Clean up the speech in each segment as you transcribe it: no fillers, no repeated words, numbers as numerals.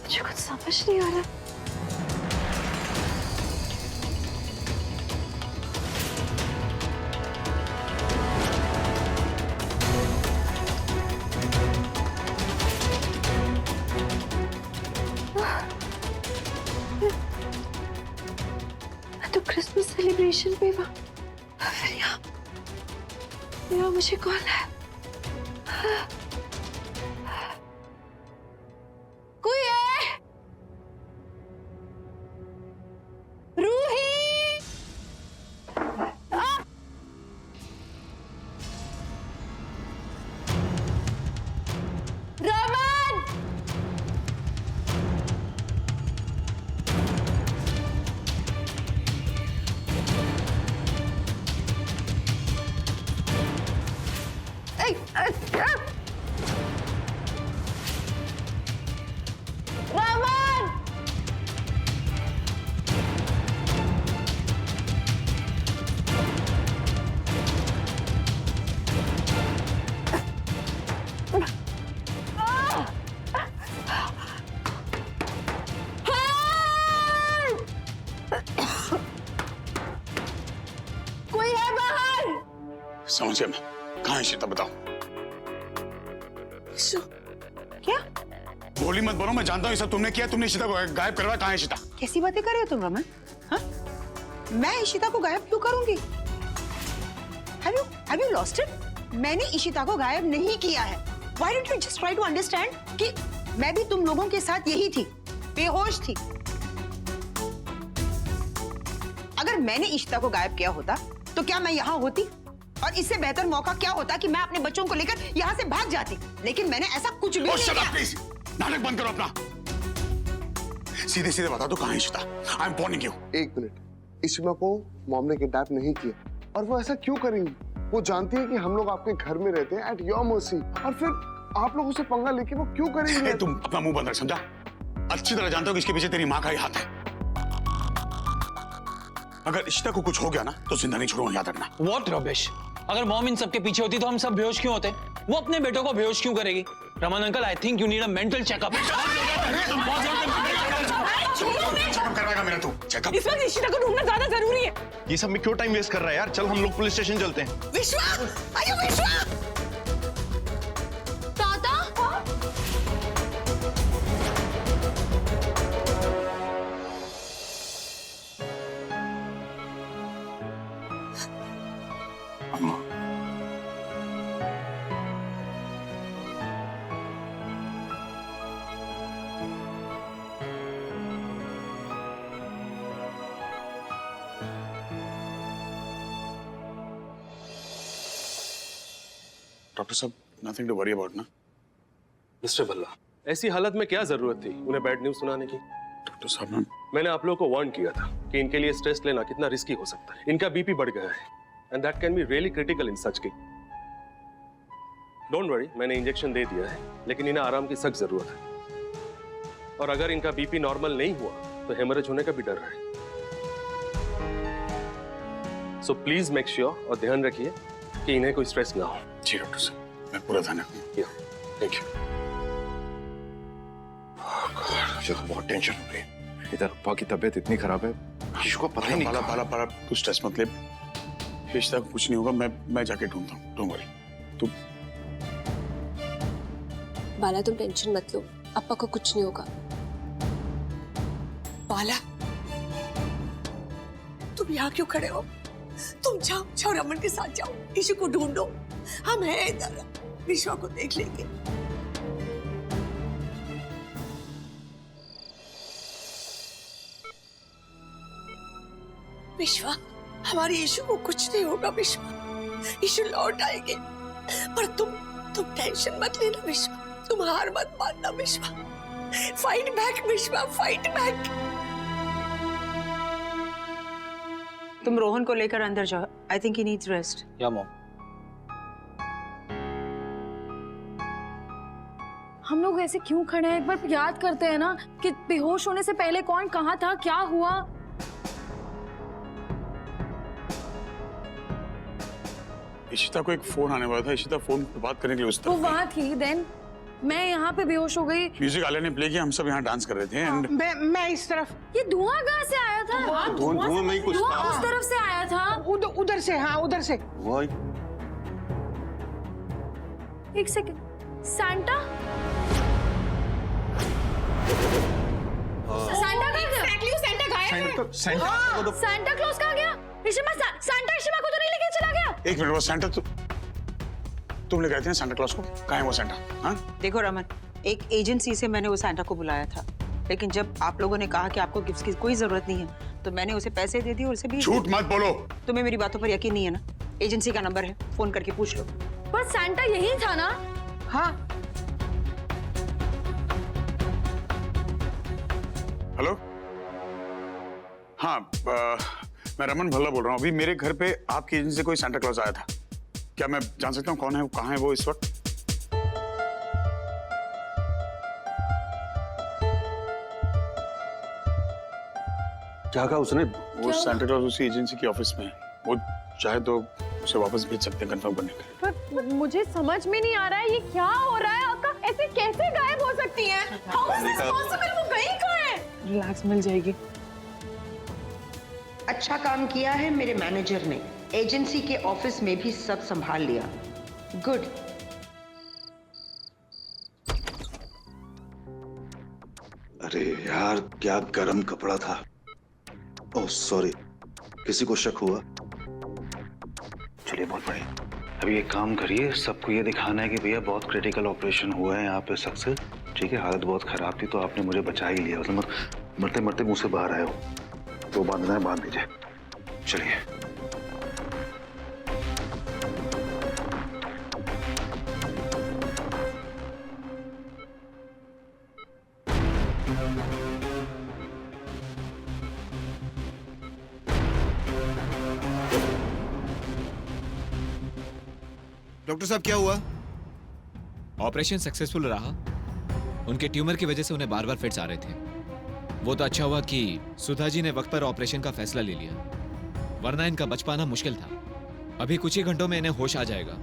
मुझे कुछ समझ नहीं आ रहा। मैं तो क्रिसमस सेलिब्रेशन पे वहाँ, फिर यहाँ मुझे कौन है? कोई है? रूही! रमन! रमन! कोई है बाहर? समझ गया मैं। कहाँ है इशिता, बताओ। क्या? गोली मत बोलो, मैं जानता हूँ ये सब तुमने किया। तुमने इशिता को गायब करवाया। कहाँ है इशिता? कैसी बातें कर रहे हो तुम रमन? हाँ? मैं इशिता को गायब क्यों करूंगी? Have you lost it? मैंने इशिता को गायब नहीं किया है। Why don't you just try to understand कि मैं भी तुम लोगों के साथ यही थी, बेहोश थी। अगर मैंने इशिता को गायब किया होता तो क्या मैं यहाँ होती? और इससे बेहतर मौका क्या होता कि मैं अपने बच्चों को लेकर यहाँ से भाग जाती। लेकिन मैंने ऐसा कुछ भी नहीं किया। प्लीज, नाटक बंद करो अपना। सीधे सीधे बता दो कहाँ है Ishita. I am warning you. एक मिनट, इशिमा को मॉम ने किडनैप नहीं किया, और वो ऐसा क्यों करेंगी? वो जानती है कि हम लोग आपके घर में रहते हैं एट योर मर्सी, और फिर आप लोग उसे पंगा लेके वो क्यों करेंगे? तुम अपना मुंह बंद रख, समझा? अच्छी तरह जानते हो कि इसके पीछे तेरी माँ का ही हाथ है। अगर इशिता को कुछ हो गया ना तो जिंदा नहीं छोड़ूंगा, याद रखना। What rubbish? अगर मॉम इन सब के पीछे होती तो हम सब बेहोश क्यों होते? वो अपने बेटों को बेहोश क्यों करेगी? Raman uncle, I think you need a mental checkup. Checkup करवाएगा मेरा तू? चेकअप? इस वक्त इशिता को ढूंढना ज्यादा जरूरी है। ये सब में क्यों टाइम वेस्ट कर रहा है यार? चल हम लोग पुलिस स्टेशन चलते हैं। विश्वा! अरे विश्वा! दादा? अम्मा, डॉक्टर साहब, नथिंग टू वरी अबाउट ना। मिस्टर भल्ला, ऐसी हालत में क्या जरूरत थी उन्हें बैड न्यूज सुनाने की? डॉक्टर साहब, मैंने आप लोगों को वार्न किया था कि इनके लिए स्ट्रेस लेना कितना रिस्की हो सकता है। इनका बीपी बढ़ गया है and that can be really critical in such case. Don't worry, मैंने इंजेक्शन दे दिया है, लेकिन इन्हें आराम की सख्त जरूरत है। और अगर इनका बीपी नॉर्मल नहीं हुआ तो हेमरेज होने का भी डर है। सो प्लीज मेक श्योर और ध्यान रखिए कि इन्हें कोई स्ट्रेस ना हो। जी डॉक्टर साहब, मैं पूरा ध्यान रखूंगा। Thank you. मुझे तो बहुत टेंशन हो रही है। इधर अब्बा की तबीयत इतनी खराब है, किसी को पता ही नहीं। पाला तू स्ट्रेस मत ले। इशिता को कुछ नहीं होगा, मैं जाके ढूंढता हूँ। Don't worry. तू बाला, तुम टेंशन मत लो, अप्पा को कुछ नहीं होगा। बाला, तुम यहाँ क्यों खड़े हो? तुम जाओ रमन के साथ जाओ, इशू को ढूंढो। हम हैं इधर, विश्वा को देख लेंगे। विश्वा, हमारी इशू को कुछ नहीं होगा विश्वा, इशू लौट आएंगे। पर तुम टेंशन मत लेना विश्वा, तुम हार मत मानना विश्वा। फाइट बैक विश्वा, फाइट बैक। तुम रोहन को लेकर अंदर जाओ। I think he needs rest. या मॉम। हम लोग ऐसे क्यों खड़े हैं? एक बार याद करते हैं ना कि बेहोश होने से पहले कौन कहाँ था, क्या हुआ। इशिता को एक फोन आने वाला था। इशिता फोन पे बात करने के लिए उस वो तरफ वहां थी। देन मैं यहाँ पे बेहोश हो गई। म्यूजिक वाले ने प्ले किया, हम सब यहाँ डांस कर रहे थे एंड मैं इस तरफ, ये धुआं कहाँ से आया था? धुआं नहीं कुछ धुआं उस तरफ से आया था। उधर से, हाँ उधर से। एक सेकंड, सैंटा? सैंटा कहाँ गया? सैंटा गायब है। सैंटा क्लॉज कहाँ गया? ऋषिमा, सैंटा ऋषिमा को तो नहीं लेके चला गया? एक मिनट, वो सैंटा तुम ले गए थे ना सैंटा क्लॉज को? कहाँ है वो सैंटा? हाँ? देखो रमन, एक एजेंसी से मैंने वो सैंटा को बुलाया था, लेकिन जब आप लोगों ने कहा कि आपको गिफ्ट्स की कोई जरूरत नहीं है तो मैंने उसे पैसे दे दिए और उसे भी। झूठ मत बोलो। तुम्हें मेरी बातों पर यकीन नहीं है ना? एजेंसी का नंबर है, फोन करके पूछ लो। पर सैंटा यही था ना? हाँ। हेलो, हाँ, मैं रमन भल्ला बोल रहा हूँ। अभी मेरे घर पे आपकी एजेंसी से कोई सैंटा क्लॉज आया था। क्या मैं जान सकता हूँ कौन है, कहाँ है वो इस वक्त? क्या कहा उसने? वो सैंटा क्लॉज उसी एजेंसी की ऑफिस में है। वो चाहे तो उसे वापस भेज सकते हैं कंफर्म करने के लिए। पर मुझे समझ में नहीं आ रहा है ये क्या हो रहा है। आपका ऐसे कैसे गायब हो सकती है? How is this possible? वो गई कहाँ है? रिलैक्स, मिल जाएगी। अच्छा काम किया है मेरे मैनेजर ने, एजेंसी के ऑफिस में भी सब संभाल लिया। गुड। अरे यार, क्या गरम कपड़ा था। ओह सॉरी, किसी को शक हुआ? चलिए, बहुत बढ़िया। अभी एक काम करिए, सबको ये दिखाना है कि भैया बहुत क्रिटिकल ऑपरेशन हुआ है यहाँ पे सक्सेस। ठीक है, हालत बहुत खराब थी तो आपने मुझे बचा ही लिया। मतलब मरते मरते मुंह से बाहर आए हो। तो बांधना है, बांध दीजिए। चलिए। डॉक्टर साहब, क्या हुआ? ऑपरेशन सक्सेसफुल रहा। उनके ट्यूमर की वजह से उन्हें बार बार फिट्स आ रहे थे। वो तो अच्छा हुआ कि सुधा जी ने वक्त पर ऑपरेशन का फैसला ले लिया, वरना इनका बच पाना मुश्किल था। अभी कुछ ही घंटों में इन्हें होश आ जाएगा।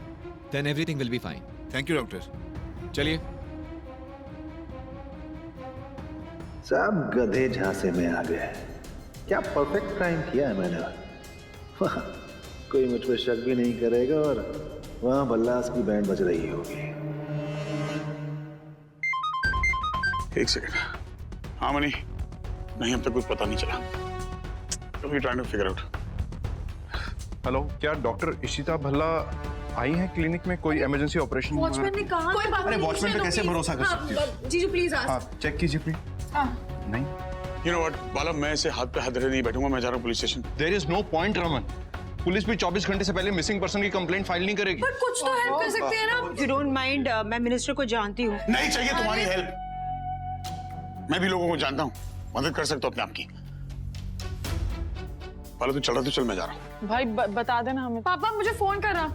Then everything will be fine. Thank you doctor. चलिए। सब गधे झांसे में आ गए। क्या परफेक्ट क्राइम किया है मैंने। कोई मुझ पर शक भी नहीं करेगा और वहां बल्लास की बैंड बज रही होगी। एक सेकंड। हाँ मनी, नहीं अब तक कुछ पता नहीं चला। We trying to figure out. Hello, क्या डॉक्टर इशिता भल्ला आई हैं क्लिनिक में? कोई इमरजेंसी ऑपरेशन? वॉचमैन ने कहा। कोई बात नहीं। वॉचमैन पे कैसे भरोसा कर सकती हो? जीजू प्लीज हाँ, चेक कीजिए प्लीज। नहीं, यू नो व्हाट बाला, मैं ऐसे हाथ पे हाथ धरे नहीं बैठूंगा। मैं जा रहा हूँ police station. There is no point Raman. Police भी 24 घंटे से पहले मिसिंग पर्सन की कंप्लेंट फाइल नहीं करेगी। पर कुछ तो हेल्प कर सकते हैं ना? यू डोंट माइंड, मैं मिनिस्टर को जानती हूँ। नहीं चाहिए तुम्हारी हेल्प। मैं भी लोगों को जानता हूँ, मदद कर सकता हूँ अपने आप की। बाला तू चल रहा, तू चल, मैं जा रहा हूँ। भाई बता देना हमें। पापा मुझे फोन कर रहा।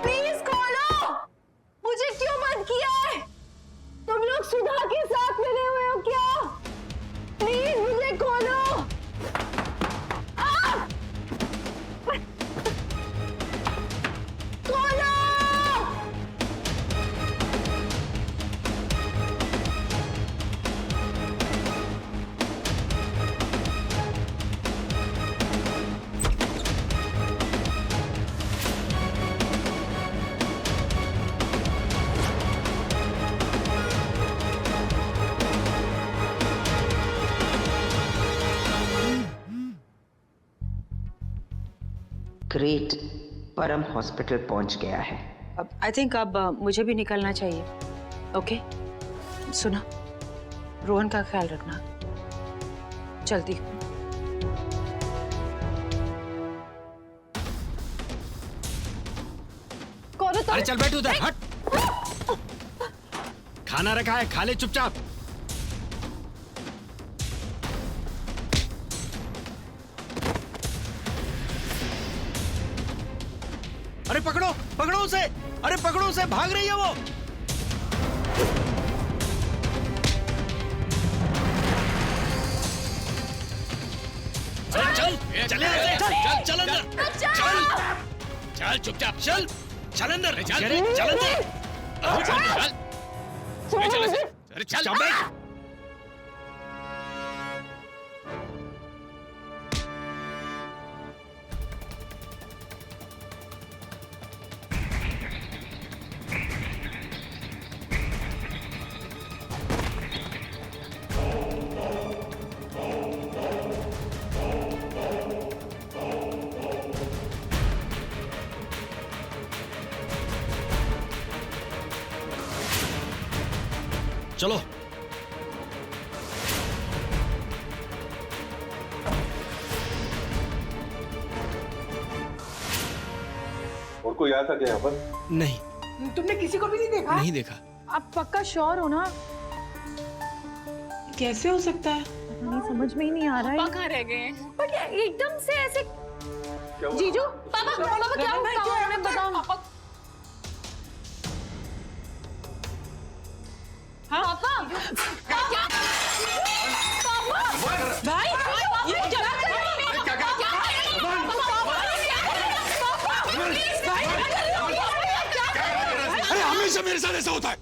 प्लीज खोलो। मुझे क्यों बंद किया है? तुम लोग सुधा के साथ मिले हुए हो क्या? प्लीज मुझे खोलो। खोलो। ग्रेट, परम हॉस्पिटल पहुंच गया है। अब आई थिंक अब मुझे भी निकलना चाहिए। ओके, सुना, रोहन का ख्याल रखना। चलती हूँ। अरे चल बैठ उधर, हट। खाना रखा है, खा ले चुपचाप। अरे पकड़ो, पकड़ो उसे। अरे पकड़ो उसे, भाग रही है वो। चल अंदर, चल चुपचाप चल, चल अंदर, चल अंदर, अरे चल बैठ। चलो और कोई आया था क्या यहाँ पर? नहीं, तुमने किसी को भी नहीं देखा? नहीं देखा। आप पक्का श्योर हो ना? कैसे हो सकता है? नहीं समझ में ही नहीं आ रहा है। कहाँ रह गए हैं? बट एकदम से ऐसे जीजू पापा क्या हुआ उन्हें बताओ। पापा भाई ये क्या अरे हमेशा मेरे साथ ऐसा होता है।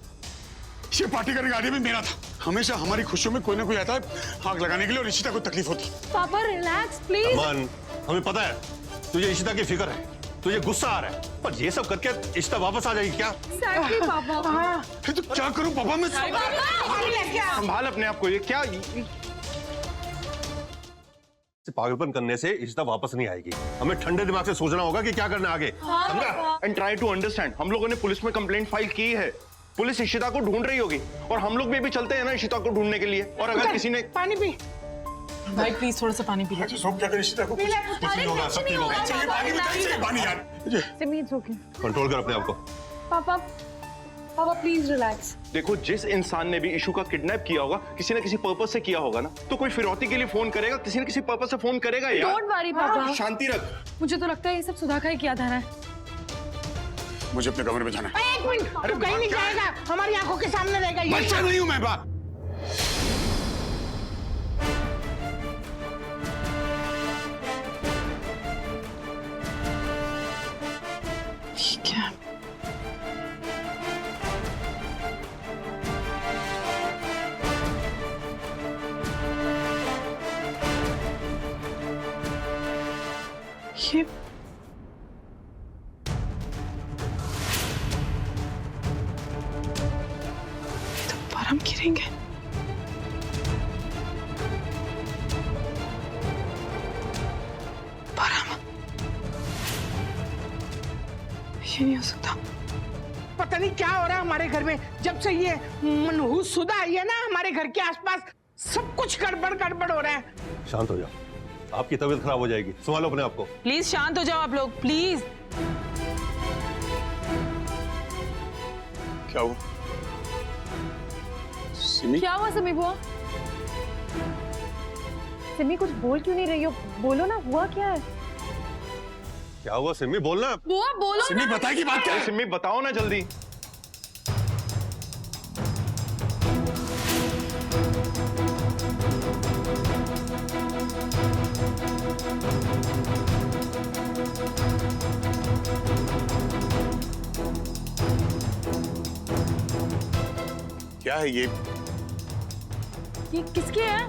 ये पार्टी करने का आइडिया भी मेरा था। हमेशा हमारी खुशियों में कोई ना कोई आता है आग लगाने के लिए और इशिता को तकलीफ होती। पापा रिलैक्स प्लीज। अमन, हमें पता है तुझे इशिता की फिक्र है, तुझे गुस्सा आ रहा है, पर ये सब करके इशिता वापस आ जाएगी क्या? Exactly, पापा। तो क्या करूं पापा मैं? संभाल अपने आप को। ये क्या पागलपन करने से इशिता वापस नहीं आएगी। हमें ठंडे दिमाग से सोचना होगा कि क्या करना आगे। समझा? And try to understand. हम लोगों ने पुलिस में कंप्लेंट फाइल की है, पुलिस इशिता को ढूंढ रही होगी और हम लोग भी अभी चलते हैं ना इशिता को ढूंढने के लिए। और अगर किसी ने पानी पी भाई, प्लीज थोड़ा सा पानी पी ले। सब क्या करें इशिता को? कुछ नहीं होगा, सब ठीक होगा। चाहिए पानी भी चाहिए पानी यार। सिमीज ओके। कंट्रोल कर अपने आप को। पापा प्लीज रिलैक्स। देखो, जिस इंसान ने भी इशू का किडनैप किया होगा किसी न किसी पर्पस से किया होगा ना, तो कोई फिरौती के लिए फोन करेगा, किसी न किसी पर्पस से फोन करेगा यार। डोंट वरी पापा, शांति रख। मुझे तो लगता है ये सब सुधा का ही किया था। मुझे अपने कमरे में जाना है। एक मिनट, तू कहीं नहीं जाएगा, हमारी आंखों के सामने रहेगा ये। बच्चा नहीं हूं मैं बाप। क्या ये तो परम गिरेंगे। परम, ये नहीं हो सकता। पता नहीं क्या हो रहा है हमारे घर में। जब से ये मनहूस सुधा आई है ना, हमारे घर के आसपास सब कुछ गड़बड़ गड़बड़ हो रहा है। शांत हो जाओ, आपकी तबीयत खराब हो जाएगी। संभालो अपने आप को। प्लीज शांत हो जाओ आप लोग, प्लीज। क्या हुआ सिमी? क्या हुआ सिमी बुआ? सिमी कुछ बोल क्यों नहीं रही हो? बोलो ना, हुआ क्या है? क्या हुआ सिमी? बोलना। बुआ बोलो सिमी ना। बताएगी बात क्या है? सिमी बताओ ना जल्दी। क्या है ये किसकी है?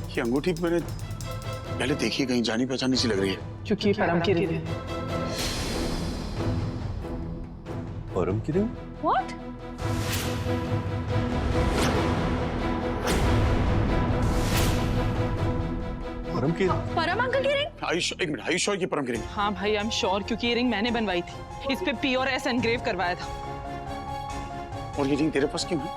ये अंगूठी मैंने पहले देखी, कहीं जानी पहचानी सी लग रही है। क्योंकि परम की रिंग है। परम की रिंग? What? परम की? परम अंकल की रिंग? एक मिनट, आयुष की परम की रिंग? हाँ भाई, आई एम श्योर, क्योंकि ये रिंग मैंने बनवाई थी। इस पे P और S एनग्रेव करवाया था। और ये रिंग तेरे पास क्यों है?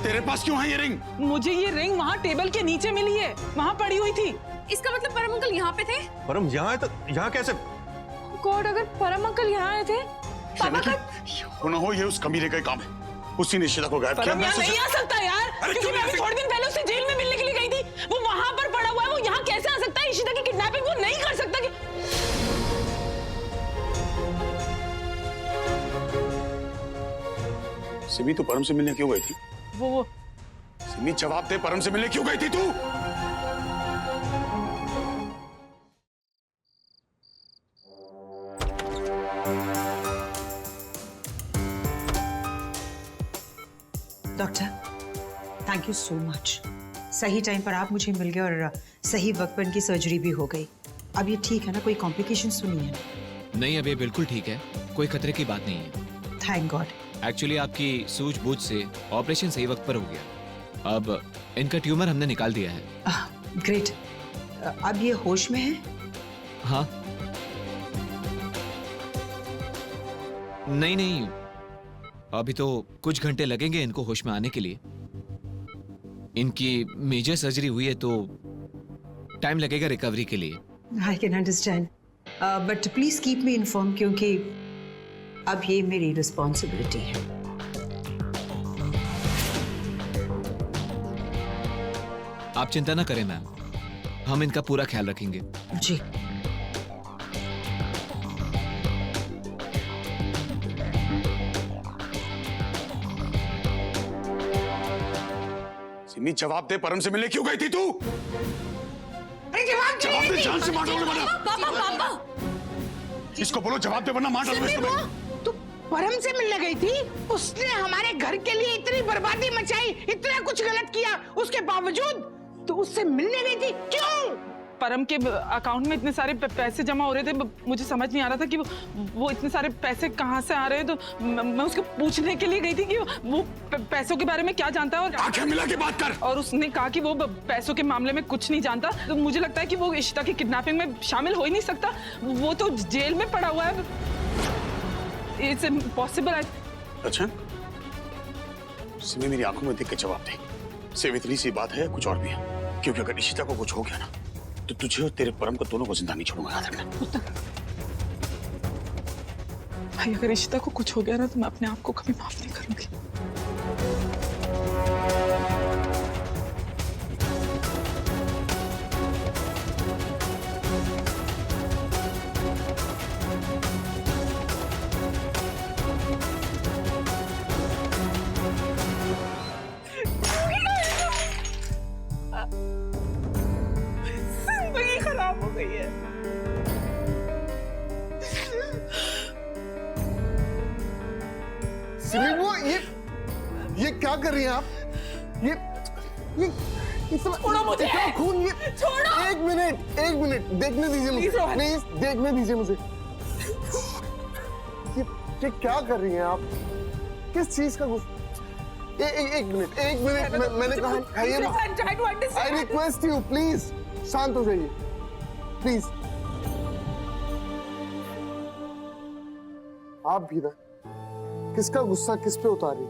तेरे पास क्यों है ये रिंग? मुझे ये रिंग वहाँ टेबल के नीचे मिली है, वहाँ पड़ी हुई थी। इसका मतलब परम अंकल यहाँ पे थे? परम यहाँ है तो यहाँ कैसे? गॉड, अगर परम अंकल यहाँ आए थे, पापा का हो ना हो ये उस कमीने का ही काम है। उसी ने इशिता को गायब किया। परम यहाँ नहीं आ सकता यार, क्योंकि मैं अभी थोड़े दिन पहले उससे जेल में मिलने के लिए गई थी। वो वहाँ पर पड़ा हुआ है, वो यहाँ कैसे आ सकता है? इशिता की किडनैपिंग वो नहीं कर सकता। सिमी तो परम से मिलने क्यों गई थी? वो सिमी जवाब दे, परम से मिलने क्यों गई थी तू? Doctor, thank you so much. सही टाइम पर आप मुझे मिल गए और सही वक्त पर इनकी सर्जरी भी हो गई। अब ये ठीक है ना? कोई कॉम्प्लिकेशंस तो नहीं है? नहीं, अब ये बिल्कुल ठीक है, कोई खतरे की बात नहीं है। Thank God. एक्चुअली आपकी सूझबूझ से ऑपरेशन सही वक्त पर हो गया। अब इनका ट्यूमर हमने निकाल दिया है। ग्रेट। अब ये होश में है? हाँ। नहीं नहीं, अभी तो कुछ घंटे लगेंगे इनको होश में आने के लिए। इनकी मेजर सर्जरी हुई है तो टाइम लगेगा रिकवरी के लिए। I can understand, but please keep me inform, क्योंकि अब ये मेरी रिस्पॉन्सिबिलिटी है। आप चिंता ना करें मैम, हम इनका पूरा ख्याल रखेंगे। जी। सिमी जवाब दे, परम से मिलने क्यों गई थी तू? अरे जवाब दे, जान से मार डालूंगा वरना। पापा इसको बोलो जवाब दे, वरना मार डालूंगा इसको मैं। तू परम से मिलने गई थी? उसने हमारे घर के लिए इतनी बर्बादी मचाई, इतना कुछ गलत किया, उसके बावजूद तू उससे मिलने गई थी? क्यों? परम के अकाउंट में इतने सारे पैसे जमा हो रहे थे, मुझे समझ नहीं आ रहा था कि वो इतने सारे पैसे कहाँ से आ रहे हैं। तो मैं उसको पूछने के लिए गई थी कि वो पैसों के बारे में क्या जानता है। और आंखें मिला के बात कर। और उसने कहा कि वो पैसों के मामले में कुछ नहीं जानता। तो मुझे लगता है कि वो इशिता की किडनैपिंग में शामिल हो ही नहीं सकता। वो तो जेल में पड़ा हुआ है। It's impossible. अच्छा, सिमी मेरी आंखों में देख के जवाब दे, सिर्फ इतनी सी बात है, कुछ और भी है? क्योंकि अगर इशिता को कुछ हो गया ना, तो तुझे और तेरे परम को दोनों को जिंदा नहीं छोड़ूंगा, याद रखना। भाई, अगर इशिता को कुछ हो गया ना, तो मैं अपने आप को कभी माफ नहीं करूंगी। जिंदगी खराब हो गई है। सिमी, वो ये क्या कर रही हैं आप? ये छोड़ो मुझे। इतना खून, ये छोड़ो। एक मिनट देखने दीजिए मुझे, प्लीज देखने दीजिए मुझे। ये क्या कर रही हैं आप? किस चीज का गुस्सा? एक मिनट मैंने कहा, आई रिक्वेस्ट यू प्लीज शांत हो जाइए प्लीज। आप भी ना किसका गुस्सा किस पे उतारी?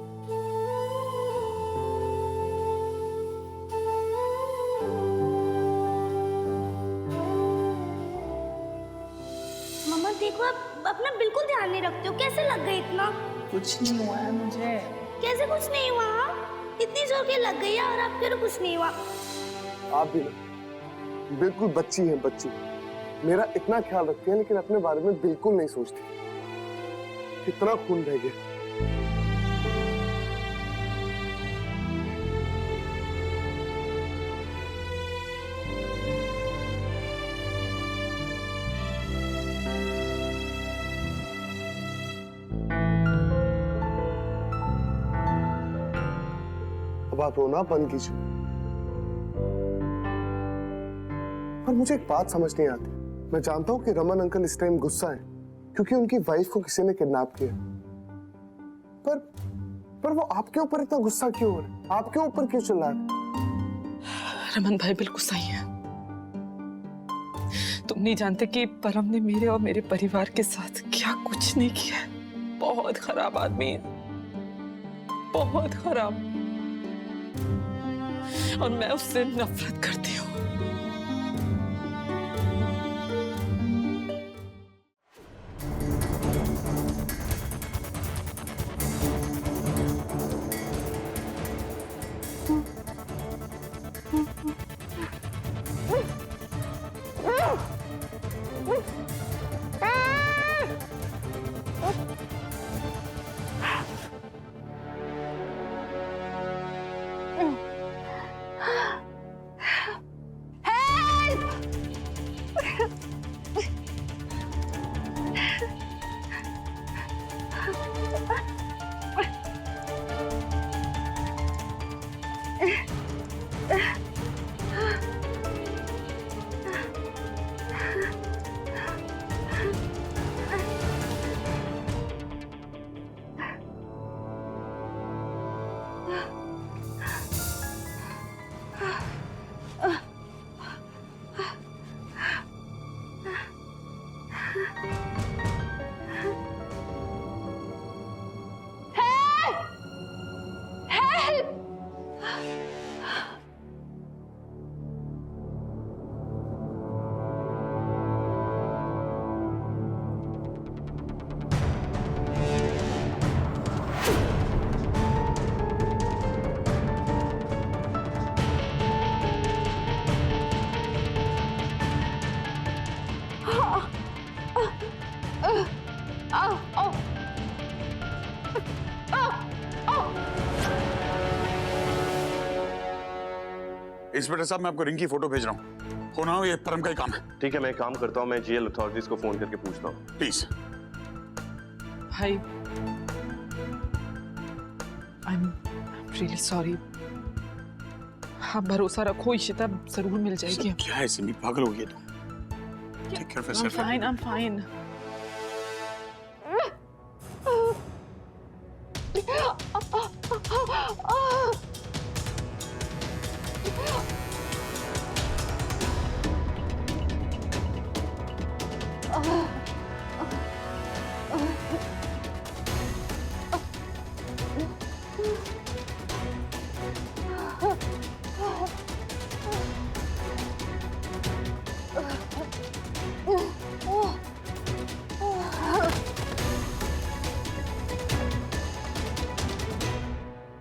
मम्मा देखो, आप अपना बिल्कुल ध्यान नहीं रखते हो। कैसे लग गई इतना? कुछ नहीं हुआ है मुझे। कैसे कुछ नहीं हुआ? इतनी जोर के लग गई है और आपके तो कुछ नहीं हुआ। आप भी ना बिल्कुल बच्ची हैं, बच्ची। मेरा इतना ख्याल रखती है लेकिन अपने बारे में बिल्कुल नहीं सोचती। कितना खून बह गया। अब आप रोना बंद कीजिए। पर मुझे एक बात समझ नहीं आती। मैं जानता हूं कि रमन अंकल इस टाइम गुस्सा है क्योंकि उनकी वाइफ को किसी ने किडनैप किया। पर वो आपके ऊपर इतना गुस्सा क्यों हो रहा है? आपके ऊपर क्यों चिल्ला रहे? रमन भाई बिल्कुल सही है। तुम नहीं जानते कि परम ने मेरे और मेरे परिवार के साथ क्या कुछ नहीं किया है। बहुत खराब आदमी है, बहुत खराब। और मैं उससे नफरत करती हूँ। इंस्पेक्टर साहब, मैं आपको रिंग की फोटो भेज रहा हूँ। होना हो ये परम का ही काम है। ठीक है, मैं काम करता हूँ, मैं जेल अथॉरिटीज को फोन करके पूछता हूँ। प्लीज। भाई, I'm really sorry. हाँ, भरोसा रखो, इशिता जरूर मिल जाएगी। क्या है सिमी, पागल हो गई तू? Take care of yourself. I'm fine.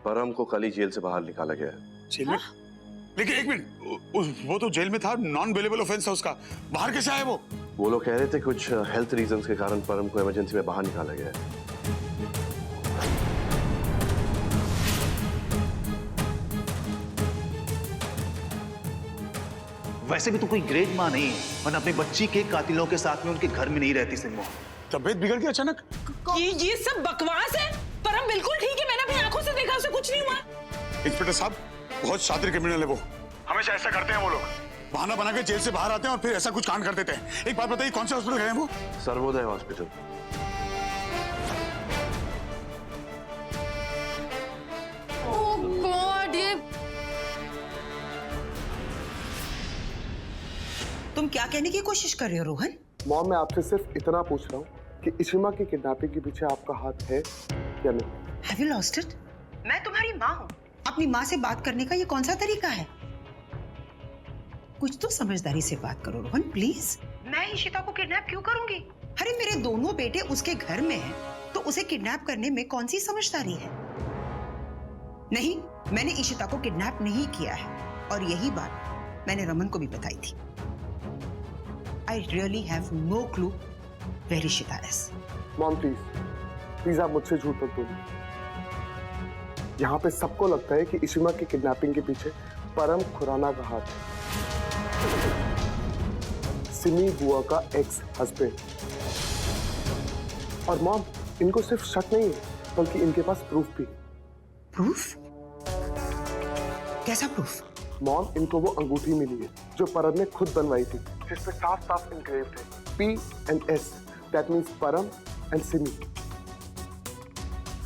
परम को कल ही जेल से बाहर निकाला गया है। जेल में? लेकिन एक मिनट, वो तो जेल में था, नॉन बेलेबल ऑफेंस था उसका, बाहर कैसे आया वो? वो लोग कह रहे थे कुछ हेल्थ रीजंस के कारण परम को इमरजेंसी में बाहर निकाला गया है। वैसे भी तो कोई ग्रेट माँ नहीं है, वरना अपनी बच्ची के कातिलों के साथ में उनके घर में नहीं रहती सिम्मो। तबीयत बिगड़ गई अचानक? ये सब बकवास है। परम बिल्कुल ठीक है, मैंने अपनी आंखों से देखा, उसे कुछ नहीं हुआ। इंस्पेक्टर साहब, बहुत शातिर क्रिमिनल है वो, हमेशा ऐसा करते हैं वो लोग, बहाना बना के जेल से बाहर आते हैं और फिर ऐसा कुछ कांड कर देते हैं। एक बात बताइए, कौन से हॉस्पिटल गए हैं वो? सर्वोदय हॉस्पिटल। ओह गॉड, ये तुम क्या कहने की कोशिश कर रहे हो रोहन? मॉम, मैं आपसे सिर्फ इतना पूछ रहा हूँ कि इशिमा की किडनैपिंग के पीछे आपका हाथ है या नहीं? Have you lost it? मैं तुम्हारी माँ हूँ। अपनी माँ से बात करने का ये कौन सा तरीका है? कुछ तो समझदारी से बात करो रोहन, प्लीज। मैं इशिता को किडनैप क्यों करूंगी? अरे मेरे दोनों बेटे उसके घर में हैं, तो उसे किडनैप करने में कौन सी समझदारी है? नहीं, मैंने इशिता को किडनैप नहीं किया है, और यही बात मैंने रमन को भी बताई थी। I really have no clue where Ishita is. Mom please आप मुझसे झूठ मत बोलिए। यहाँ पे सबको लगता है कि इशिमा की किडनैपिंग के पीछे परम खुराना का हाथ है, सिमी बुआ का एक्स हस्बैंड। और मॉम, इनको सिर्फ शक नहीं है, बल्कि इनके पास प्रूफ भी। प्रूफ? कैसा प्रूफ? मॉम, इनको वो अंगूठी मिली है जो परम ने खुद बनवाई थी, जिसपे साफ साफ इंक्रेव थे P&S, दैट मींस परम एंड सिमी।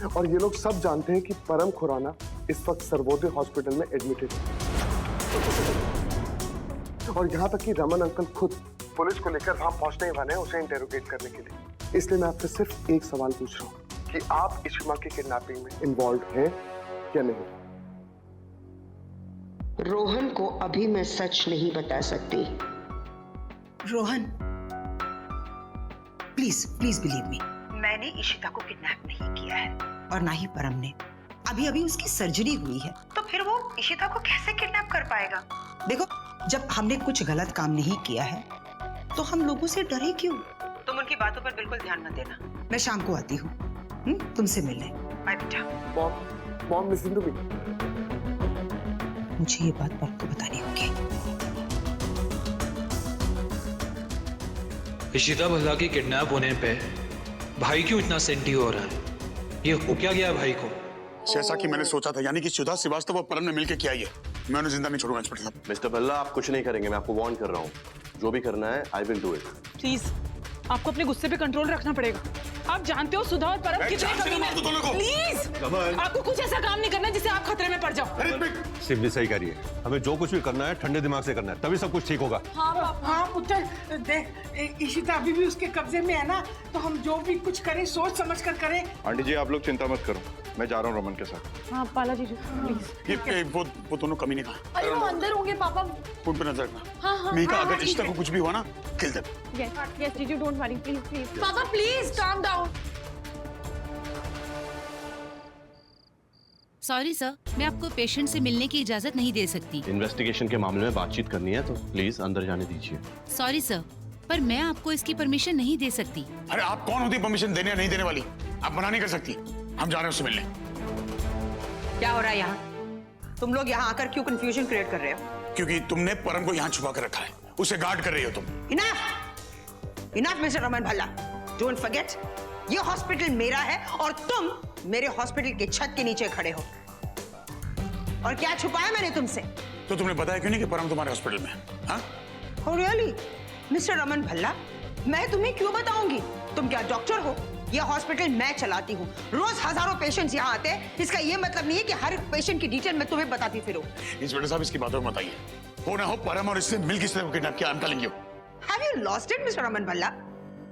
और ये लोग सब जानते हैं कि परम खुराना इस वक्त सर्वोदय हॉस्पिटल में एडमिटेड है। और यहाँ तक कि रमन अंकल खुद पुलिस को लेकर वहां पहुंचने वाले हैं उसे इंटेरोगेट करने के लिए। इसलिए मैं आपसे सिर्फ एक सवाल पूछ रहा हूँ कि आप इशिमा की किडनैपिंग में इन्वॉल्व हैं या नहीं? रोहन को अभी मैं सच नहीं बता सकती। Rohan, please please believe me, मैंने इशिता को किडनैप नहीं किया है, और ना ही परम ने। अभी अभी उसकी सर्जरी हुई है, तो फिर वो इशिता को कैसे किडनैप कर पाएगा? देखो, जब हमने कुछ गलत काम नहीं किया है, तो हम लोगों से डरे क्यों? तुम उनकी बातों पर बिल्कुल ध्यान मत देना। मैं शाम को आती हूँ तुमसे मिलने। बाय बेटा। Mom listen to me. मुझे ये बात परम को बतानी होगी। इशिता भल्ला के किडनैप होने पे भाई क्यों इतना सेंटी हो रहा है? ये हो क्या गया भाई को? जैसा कि मैंने सोचा था, यानी कि सुधा श्रीवास्तव और परम ने मिलकर किया ये। मैं उन्हें जिंदा नहीं छोड़ूंगा इंस्पेक्टर साहब। मिस्टर भल्ला, आप कुछ नहीं करेंगे, मैं आपको वार्न कर रहा हूँ। जो भी करना है, I will do it. Please, आपको अपने गुस्से पे कंट्रोल रखना पड़ेगा। आप जानते हो सुधा और परम कितने कमीने हैं। प्लीज, आपको कुछ ऐसा काम नहीं करना जिससे आप खतरे में पड़ जाओ। सिम्मी सही कह रही है, हमें जो कुछ भी करना है ठंडे दिमाग से करना है, तभी सब कुछ ठीक होगा। हाँ पुत्र, देख इशिता अभी भी उसके कब्जे में है ना, तो हम जो भी कुछ करें सोच समझ कर करें। आंटी जी, आप लोग चिंता मत करो, मैं जा रहा हूँ रमन के साथ। हाँ पाला जी, प्लीज। ये वो दोनों कमीने कहाँ? अरे वो अंदर होंगे पापा। उन पर नजर रखना। हाँ, मैं कहा अगर इशिता को कुछ भी हुआ ना, किल देम। यस जीजू, डोंट वरी, प्लीज प्लीज। पापा please calm down. Sorry sir, मैं आपको पेशेंट से मिलने की इजाजत नहीं दे सकती। इन्वेस्टिगेशन के मामले में बातचीत करनी है तो प्लीज अंदर जाने दीजिए। सॉरी सर, पर मैं आपको इसकी परमिशन नहीं दे सकती। अरे आप कौन होती परमिशन देने या नहीं देने वाली? आप मना नहीं कर सकती। हम जा रहे हैं उससे मिलने। क्या हो रहा है यहाँ? तुम लोग यहाँ आकर क्यों कंफ्यूजन क्रिएट कर रहे हो? क्योंकि तुमने परम को यहाँ छुपा कर रखा है, उसे गार्ड कर रही हो तुम। Enough mister Raman Bhalla, don't forget ये हॉस्पिटल मेरा है और तुम मेरे हॉस्पिटल के छत के नीचे खड़े हो। और क्या छुपाया मैंने तुमसे? तो तुमने बताया क्यों नहीं कि परम तुम्हारे हॉस्पिटल में है? हाँ? Oh really? Mister Raman Bhalla, मैं तुम्हें क्यों बताऊंगी? तुम क्या डॉक्टर हो? यह हॉस्पिटल मैं चलाती हूँ। रोज हजारों पेशेंट्स यहाँ आते हैं। इसका ये मतलब नहीं है कि हर पेशेंट की डिटेल मैं तुम्हें बताती फिरूं। इंस्पेक्टर साहब इसकी बातों में बताइए, हो ना हो परम और इससे मिल किस तरह किडनैप किया? I'm telling you. Have you lost it, mister Raman Bhalla?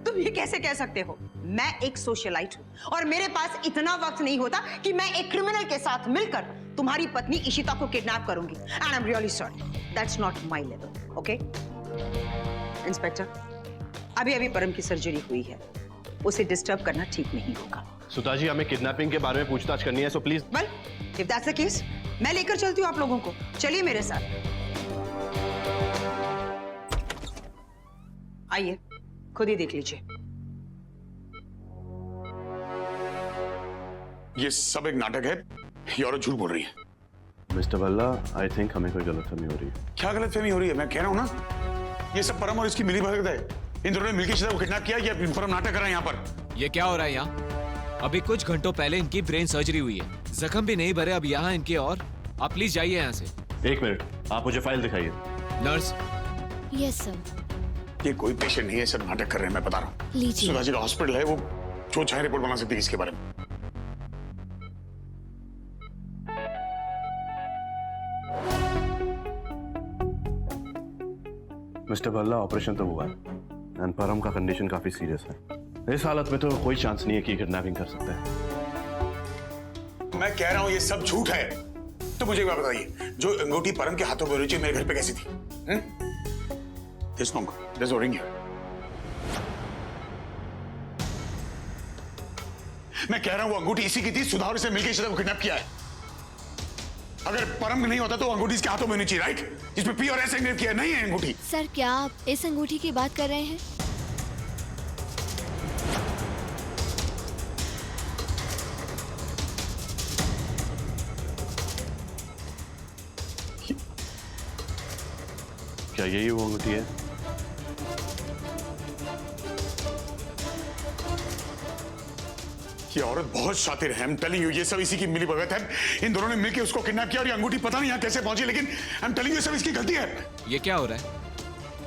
तुम ये कैसे कह सकते हो? मैं एक सोशलाइट हूँ और मेरे पास इतना वक्त नहीं होता कि मैं एक क्रिमिनल के साथ मिलकर तुम्हारी पत्नी इशिता को किडनैप करूंगी। And I'm really sorry. That's not my level. Okay? Inspector, अभी परम की सर्जरी हुई है, उसे डिस्टर्ब करना ठीक नहीं होगा। सुधा जी, हमें किडनैपिंग के बारे में पूछताछ करनी है, so please. Well, if that's the case, मैं लेकर चलती हूँ आप लोगों को। चलिए मेरे साथ। आइए, खुद ही देख लीजिए। ये सब एक नाटक है, ये औरत झूठ बोल रही है। मिस्टर भल्ला, आई थिंक हमें कोई गलतफहमी हो रही है। क्या गलतफहमी हो रही है? मैं कह रहा हूँ ना, ये सब परम और इसकी मिली भगत है। इन दोनों ने मिलकर इशिता को किडनैप किया या परम नाटक कर रहा है यहाँ पर? ये क्या हो रहा है यहाँ? अभी कुछ घंटों पहले इनकी ब्रेन सर्जरी हुई है, जख्म भी नहीं भरे अब यहाँ इनके। और आप प्लीज जाइए यहाँ से। एक मिनट, आप मुझे फाइल दिखाइए। नर्स। Yes sir. ये कोई पेशेंट नहीं है, सब नाटक कर रहे हैं, मैं बता रहा हूँ। लीजिए। सुधा जी का हॉस्पिटल है, वो जो चाहे रिपोर्ट बना सकती है इसके बारे में। मिस्टर भल्ला, ऑपरेशन तो हुआ है एंड परम का कंडीशन काफी सीरियस है। इस हालत में तो कोई चांस नहीं है कि किडनैपिंग कर सकते हैं। मैं कह रहा हूँ ये सब झूठ है। तो मुझे एक बात बताइए, जो अंगूठी परम के हाथों में होनी चाहिए मेरे घर पे कैसी थी? There's no ring here. मैं कह रहा हूँ वो अंगूठी इसी की थी, सुधा और इसे मिलकर इशिता को किडनैप किया है। अगर परम नहीं होता तो अंगूठी इसके हाथों में होनी चाहिए, राइट? जिसमें पी और एस एंग्रेव किया नहीं है अंगूठी। सर, क्या आप इस अंगूठी की बात कर रहे हैं? क्या यही वो अंगूठी है? ये औरत बहुत शातिर है, I'm telling you, ये सब इसी की मिली भगत है। इन दोनों ने मिलकर उसको किडनैप किया और ये अंगूठी पता नहीं यहाँ कैसे पहुंची, लेकिन I'm telling you, ये सब इसकी गलती है। ये क्या हो रहा है?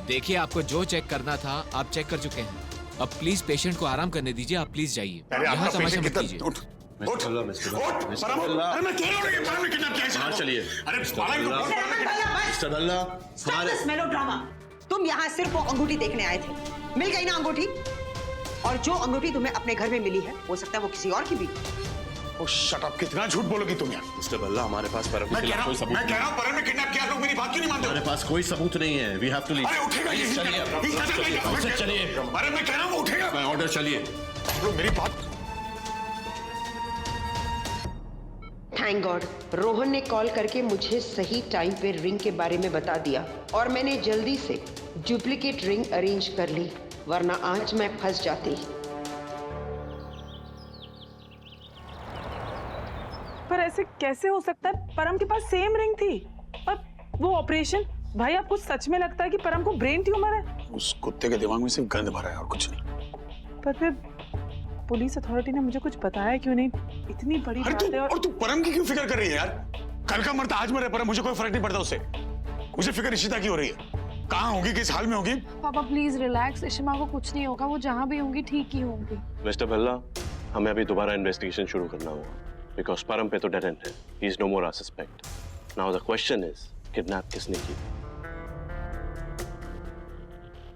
देखिए, आपको जो चेक करना था आप चेक कर चुके हैं। अब प्लीज पेशेंट को आराम करने दीजिए। आप प्लीज जाइए, यहाँ तमाशा मत कीजिए। तुम यहाँ सिर्फ वो अंगूठी देखने आए थे। मिल गई ना अंगूठी? और जो अंगूठी तुम्हें अपने घर में मिली है, हो सकता है वो किसी और की भी। ओह शट अप, कितना झूठ बोलोगी तुम यार। मिस्टर भल्ला, हमारे पास परम के खिलाफ कोई सबूत मैं कह रहा हूँ परम ने किडनैप किया, लोग मेरी बात क्यों नहीं मानते? हमारे पास कोई सबूत नहीं है। We have to leave. अरे उठेगा ये, चलिए। अरे मैं कह रहा हूँ वो उठेगा। मैं ऑर्डर, चलिए। लोग मेरी बात। थैंक गॉड, रोहन ने कॉल करके मुझे सही टाइम पे रिंग के बारे में बता दिया और मैंने जल्दी से डुप्लीकेट रिंग अरेंज कर ली, वरना आज मैं फंस जाती। पर ऐसे कैसे हो सकता है? परम के पास सेम रिंग थी और वो ऑपरेशन। भाई, आपको सच में लगता है कि परम को ब्रेन ट्यूमर है? उस कुत्ते के दिमाग में सिर्फ गंद भरा है और कुछ नहीं। पर फिर पुलिस अथॉरिटी ने मुझे कुछ बताया क्यों नहीं? इतनी बड़ी बात है। और तू परम की क्यों फिक्र कर रही है यार? कल का मरता आज मरे परम, मुझे कोई फर्क नहीं पड़ता उससे। मुझे फिक्र इशिता की हो रही है, कहाँ होगी, किस हाल में होगी। पापा प्लीज रिलैक्स, इशिमा को कुछ नहीं होगा, वो जहाँ भी होंगी ठीक ही होंगी। मिस्टर भल्ला, हमें अभी दोबारा इन्वेस्टिगेशन शुरू करना होगा बिकॉज परम पे तो डेड एंड है। He is no more our suspect. Now the question is, kidnap किसने की?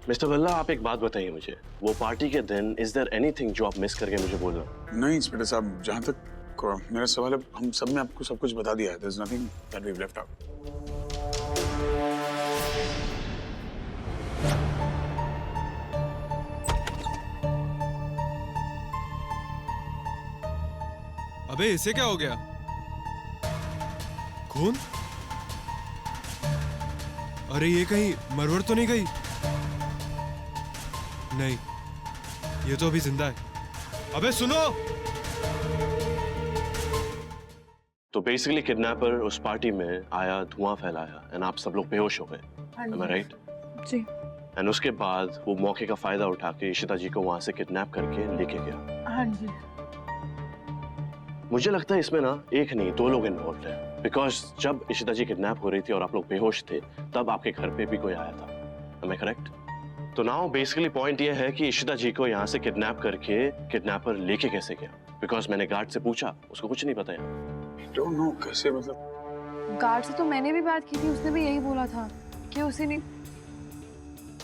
मिस्टर भल्ला, आप एक बात बताइए मुझे, वो पार्टी के दिन इज देयर एनीथिंग जो आप मिस करके मुझे बोल रहे हो? नहीं इंस्पेक्टर साहब, जहाँ तक मेरा सवाल है, हम सब ने आपको सब कुछ बता दिया है। There is nothing that we have left out. अबे इसे क्या हो गया? खून? अरे ये कहीं मरवर तो नहीं गई? नहीं, ये तो अभी जिंदा है। अबे सुनो! तो बेसिकली किडनैपर उस पार्टी में आया, धुआं फैलाया एंड आप सब लोग बेहोश हो गए। Am I right? जी। एंड उसके बाद वो मौके का फायदा उठा के इशिता जी को वहां से किडनैप करके लेके गया। हाँ जी। मुझे लगता है इसमें ना एक नहीं 2 लोग इन्वॉल्व हैं, बिकॉज जब इशिता जी किडनैप हो रही थी और आप लोग बेहोश थे तब आपके घर पे भी कोई आया था। Am I correct? तो नाउ बेसिकली पॉइंट ये है कि इशिता जी को यहाँ से किडनैप करके किडनैपर लेके कैसे गया, बिकॉज मैंने गार्ड से पूछा, उसको कुछ नहीं पता यार। Don't know, कैसे मतलब? गार्ड से तो मैंने भी बात की थी, उसने भी यही बोला था कि उसे नहीं,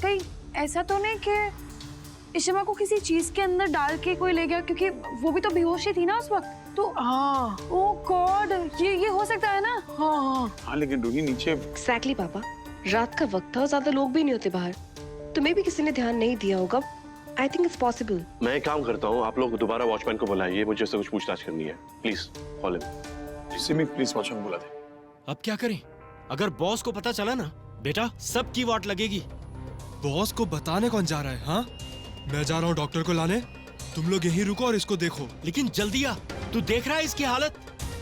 कहीं ऐसा तो नहीं कि इशिमा को किसी चीज के अंदर डाल के कोई ले गया, क्योंकि वो भी तो बेहोश ही थी ना उस वक्त। तो हाँ, ओह गॉड, ये हो सकता है ना। हाँ लेकिन रूही नीचे। एग्जैक्टली पापा, रात का वक्त था और ज्यादा लोग भी नहीं होते बाहर, तुम्हें भी किसी ने ध्यान नहीं दिया होगा। I think it's possible. मैं एक काम करता हूँ, आप लोग दोबारा वॉचमैन को बुलाइए, मुझे उससे कुछ पूछताछ करनी है। Please call him. Simi please watchman बुला दे। अब क्या करें? अगर बॉस को पता चला ना बेटा, सबकी वाट लगेगी। बॉस को बताने कौन जा रहा है? हाँ, मैं जा रहा हूँ डॉक्टर को लाने, तुम लोग यहीं रुको और इसको देखो। लेकिन जल्दी आ, तू देख रहा है इसकी हालत?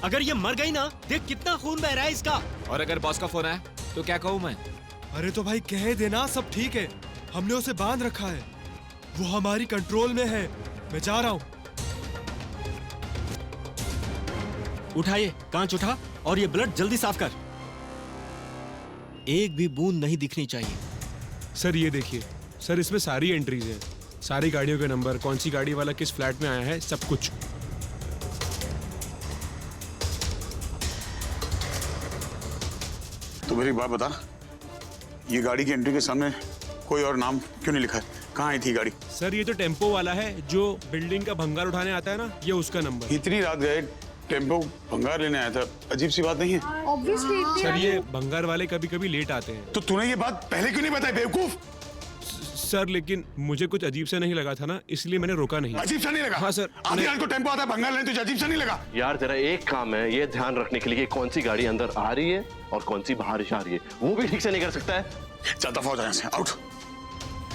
अगर ये मर गई ना, देख कितना खून बह रहा है इसका। और अगर बॉस का फोन आया तो क्या कहूँ मैं? अरे तो भाई कह देना सब ठीक है, हमने उसे बांध रखा है, वो हमारी कंट्रोल में है। मैं जा रहा हूँ। उठाइए, कांच उठा और ये ब्लड जल्दी साफ कर। एक भी बूंद नहीं दिखनी चाहिए। सर ये देखिए सर, इसमें सारी एंट्रीज हैं, सारी गाड़ियों के नंबर, कौन सी गाड़ी वाला किस फ्लैट में आया है, सब कुछ। तो मेरी बात बता, ये गाड़ी की एंट्री के सामने कोई और नाम क्यों नहीं लिखा है? कहाँ आई थी गाड़ी? सर ये तो टेम्पो वाला है जो बिल्डिंग का भंगार उठाने आता है ना, ये उसका नंबर। इतनी रात गए टेम्पो भंगार लेने आया था, अजीब सी बात नहीं है? ऑब्वियसली सर ये भंगार वाले कभी कभी लेट आते हैं। तो तूने ये बात पहले क्यों नहीं बताई बेवकूफ? सर लेकिन मुझे कुछ अजीब सा नहीं लगा था ना, इसलिए मैंने रोका नहीं। अजीब सा नहीं लगा? हाँ सर। आधी रात को टेम्पो आता है भंगार लेने, तुझे अजीब सा नहीं लगा? यार तेरा एक काम है ये ध्यान रखने के लिए कि कौन सी गाड़ी अंदर आ रही है और कौन सी बाहर जा रही है, वो भी ठीक से नहीं कर सकता है। ज्यादा दफा हो जाए से, आउट।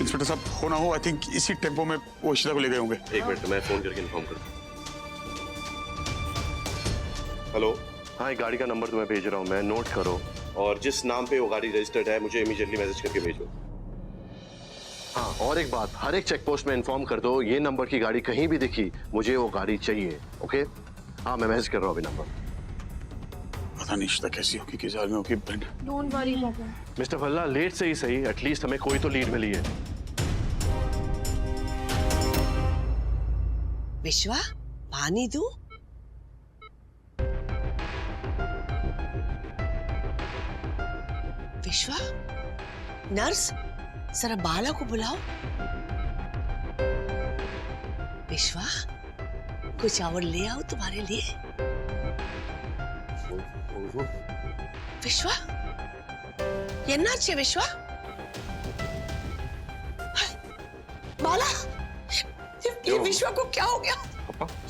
इंस्पेक्टर साहब हो ना हो, आई थिंक इसी टेम्पो में वो इशिता को ले गए होंगे। एक मिनट, मैं फोन करके इन्फॉर्म करता हूँ। हेलो, हाँ एक गाड़ी का नंबर तुम्हें भेज रहा हूँ मैं, नोट करो, और जिस नाम पे वो गाड़ी रजिस्टर्ड है मुझे इमीडिएटली मैसेज करके भेजो। हाँ और एक बात, हर एक चेक पोस्ट में इन्फॉर्म कर दो, ये नंबर की गाड़ी कहीं भी दिखी मुझे वो गाड़ी चाहिए। ओके? हाँ मैं मैसेज कर रहा हूँ अभी नंबर। पता नहीं इशिता कैसी होगी, किस हाल में होगी। डोंट वरी पापा। मिस्टर भल्ला, लेट से ही सही, एटलीस्ट हमें कोई तो लीड मिली है। विश्वा, पानी दूं? विश्वा, नर्स जरा बाला को बुलाओ। विश्वा, कुछ और ले आओ तुम्हारे लिए। विश्वा, ये नाच है विश्वा। बाला, ये विश्वा को क्या हो गया?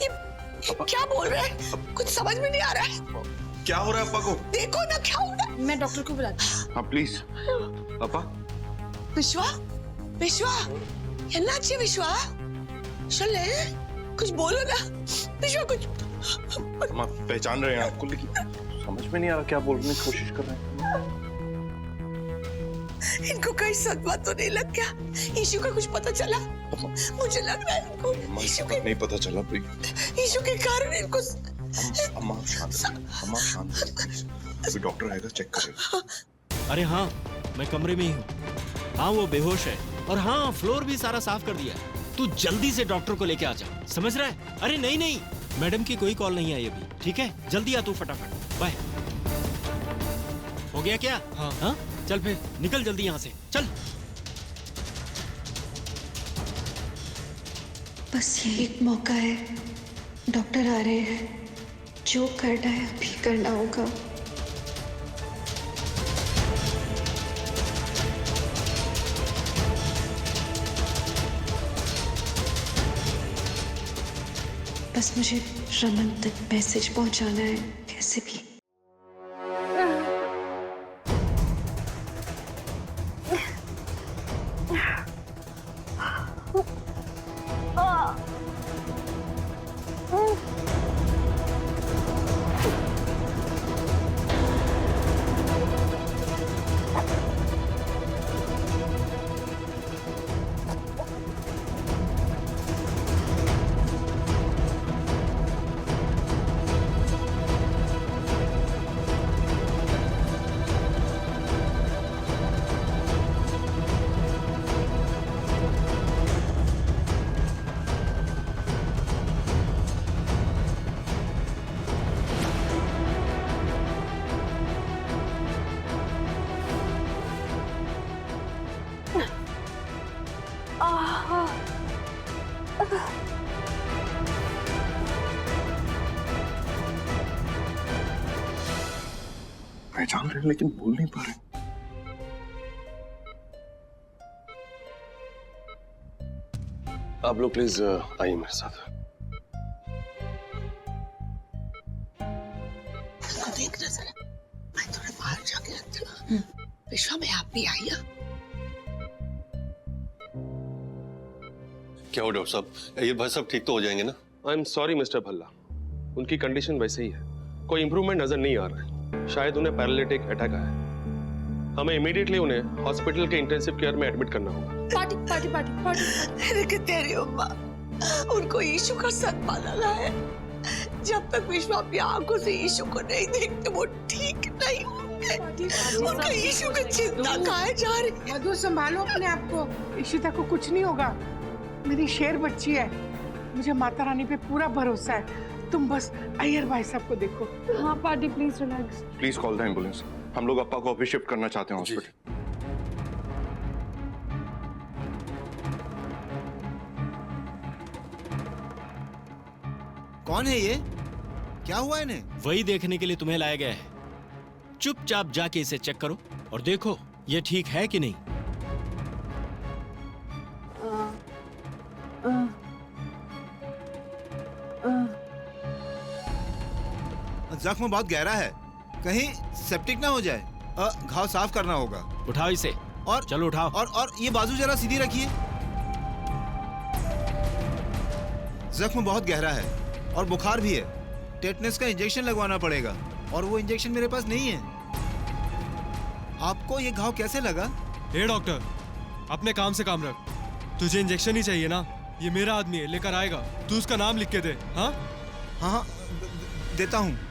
ये क्या बोल रहे हैं? कुछ समझ में नहीं आ रहा है। क्या हो रहा है पापा को? देखो ना क्या हो रहा है। मैं डॉक्टर को बुलाती हूँ। हाँ प्लीज। पापा। विश्वा, विश्वा, ये नाच है विश्वा। चले, कुछ बोलो ना। विश्वा कुछ। हम पहचान रहे हैं आपको, लेकिन समझ में नहीं आ रहा क्या बोलने की कोशिश कर रहे हैं। इनको कहीं सदमा तो नहीं लग गया? ईशु का कुछ पता चला? मुझे लग रहा है इनको ईशु के नहीं पता चला। ईशु के कारण इनको। अम्मा शांत अभी डॉक्टर आएगा, चेक करेगा। अरे हाँ, मैं कमरे में ही हूँ। हाँ वो बेहोश है, और हाँ फ्लोर भी सारा साफ कर दिया है। तू जल्दी से डॉक्टर को लेके आ जा, समझ रहा है? अरे नहीं, मैडम की कोई कॉल नहीं आई अभी, ठीक है? जल्दी आ तू फटाफट। बाय। हो गया क्या? हाँ? चल फिर निकल जल्दी यहाँ से, चल। बस ये एक मौका है, डॉक्टर आ रहे हैं, जो करना है अभी करना होगा। बस मुझे रमन तक मैसेज पहुंचाना है कैसे भी। पहचान रहे हैं लेकिन बोल नहीं पा रहे। आप लोग प्लीज आइए मेरे साथ। उसको देख रहा जरा, मैं थोड़ा बाहर जाके रखता। विश्वा में आप भी आइए। क्या हो डॉक्टर साहब, ये भाई सब ठीक तो हो जाएंगे ना? I am sorry mister Bhalla, उनकी कंडीशन वैसे ही है, कोई इंप्रूवमेंट नजर नहीं आ रहा है। शायद उन्हें पैरालिटिक अटैक आया है। हमें इमीडिएटली उन्हें हॉस्पिटल के इंटेंसिव केयर में एडमिट करना होगा। Party party party party. अरे कि तेरी अम्मा, उनको यीशु का सदमा लगा है। जब तक विश्वा अपनी आंखों से यीशु को नहीं देखते वो ठीक नहीं होंगे। उनका यीशु की चिंता खाए जा रही है। मधु संभालो अपने आप को, इशिता को कुछ नहीं होगा। मेरी शेर बच्ची है, मुझे माता रानी पे पूरा भरोसा है। तुम बस अय्यर भाई साहब को देखो। हाँ party please relax. Please call the ambulance, हम लोग अप्पा को अभी शिफ्ट करना चाहते हैं हॉस्पिटल। कौन है ये? क्या हुआ इन्हें? वही देखने के लिए तुम्हें लाया गया है। चुपचाप जाके इसे चेक करो और देखो ये ठीक है कि नहीं। जख्म बहुत गहरा है, कहीं सेप्टिक ना हो जाए। घाव साफ करना होगा। उठाओ इसे। और चलो उठाओ। और ये बाजू जरा सीधी रखिए। जख्म बहुत गहरा है और बुखार भी है। टेटनस का इंजेक्शन लगवाना पड़ेगा और वो इंजेक्शन मेरे पास नहीं है। आपको ये घाव कैसे लगा? ए डॉक्टर, अपने काम से काम रख। तुझे इंजेक्शन ही चाहिए ना? ये मेरा आदमी है, लेकर आएगा। तू उसका नाम लिख के दे। हाँ हाँ, देता हूँ।